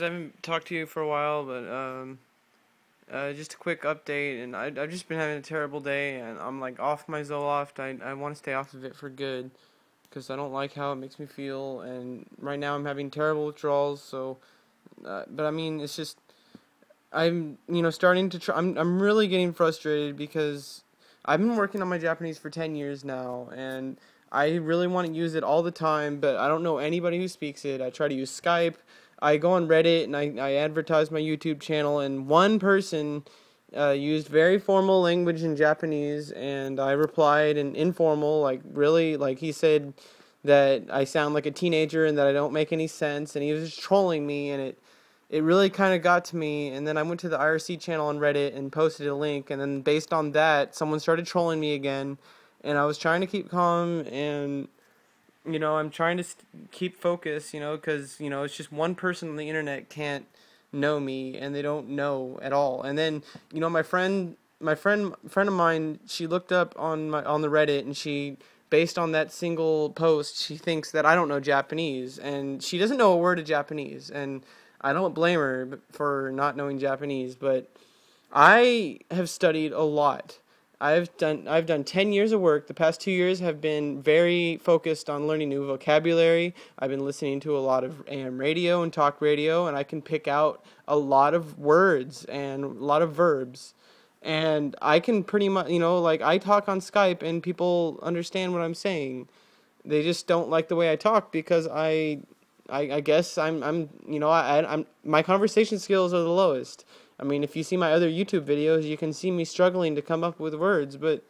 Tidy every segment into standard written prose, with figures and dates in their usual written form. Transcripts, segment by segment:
I haven't talked to you for a while, but just a quick update. And I've just been having a terrible day, and I'm like off my Zoloft. I want to stay off of it for good, because I don't like how it makes me feel. And right now I'm having terrible withdrawals. So, but I mean, it's just I'm starting to try. I'm really getting frustrated because I've been working on my Japanese for 10 years now, and I really want to use it all the time, but I don't know anybody who speaks it. I try to use Skype. I go on Reddit and I advertise my YouTube channel, and one person used very formal language in Japanese, and I replied in informal, like really, like he said that I sound like a teenager and that I don't make any sense, and he was just trolling me, and it really kind of got to me. And then I went to the IRC channel on Reddit and posted a link, and then based on that, someone started trolling me again, and I was trying to keep calm, and I'm trying to keep focus, because it's just one person on the internet can't know me, and they don't know at all. And then my friend of mine, she looked up on the Reddit, and she, based on that single post, she thinks that I don't know Japanese, and she doesn't know a word of Japanese, and I don't blame her for not knowing Japanese, but I have studied a lot. I've done 10 years of work. The past 2 years have been very focused on learning new vocabulary. I've been listening to a lot of AM radio and talk radio, and I can pick out a lot of words and a lot of verbs. And I can pretty much, like I talk on Skype and people understand what I'm saying. They just don't like the way I talk because I guess I'm my conversation skills are the lowest. I mean, if you see my other YouTube videos, you can see me struggling to come up with words, but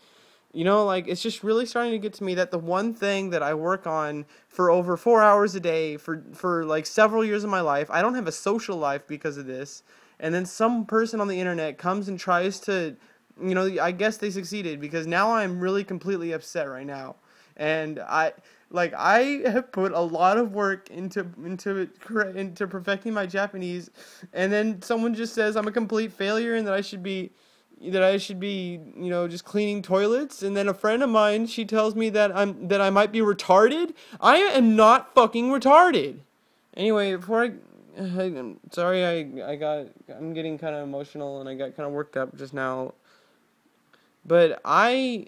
it's just really starting to get to me that the one thing that I work on for over 4 hours a day for like several years of my life, I don't have a social life because of this. And then some person on the internet comes and tries to, I guess they succeeded, because now I'm really completely upset right now. And I have put a lot of work into perfecting my Japanese, and then someone just says I'm a complete failure and that I should be just cleaning toilets. And then a friend of mine, she tells me that I might be retarded. I am not fucking retarded. Anyway, I'm sorry, I'm getting kind of emotional and I got kind of worked up just now. But I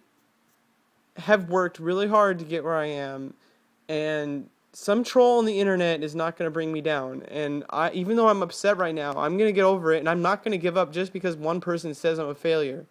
have worked really hard to get where I am, and some troll on the internet is not going to bring me down. And even though I'm upset right now, I'm going to get over it, and I'm not going to give up just because one person says I'm a failure.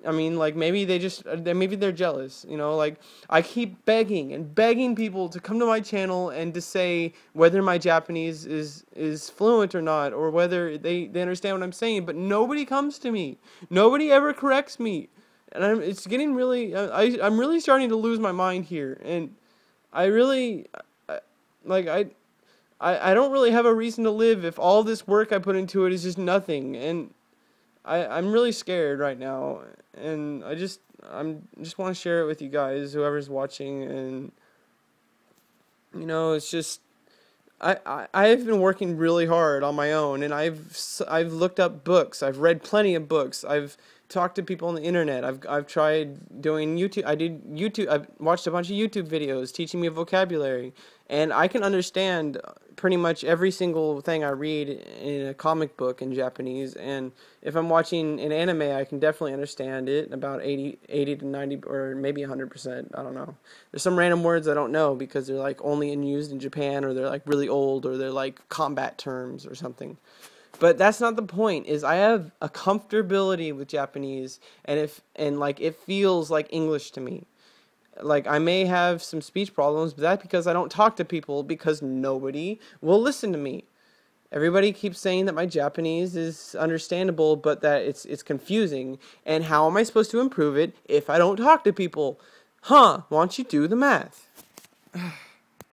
I mean, like, maybe they're jealous, like, I keep begging and begging people to come to my channel and to say whether my Japanese is fluent or not, or whether they understand what I'm saying, but nobody comes to me. Nobody ever corrects me. And it's getting really, I'm really starting to lose my mind here, and I really, I don't really have a reason to live if all this work I put into it is just nothing, and I'm really scared right now, and I just want to share it with you guys, whoever's watching. And it's just, I've been working really hard on my own, and I've looked up books, I've read plenty of books, I've talked to people on the internet, I've tried doing YouTube. I've watched a bunch of YouTube videos teaching me vocabulary, and I can understand pretty much every single thing I read in a comic book in Japanese. And if I'm watching an anime, I can definitely understand it about 80 to 90, or maybe 100%. I don't know. There's some random words I don't know because they're like only used in Japan, or they're like really old, or they're like combat terms or something. But that's not the point. Is I have a comfortability with Japanese, and it feels like English to me. Like, I may have some speech problems, but that's because I don't talk to people, because nobody will listen to me. Everybody keeps saying that my Japanese is understandable, but that it's confusing. And how am I supposed to improve it if I don't talk to people? Why don't you do the math?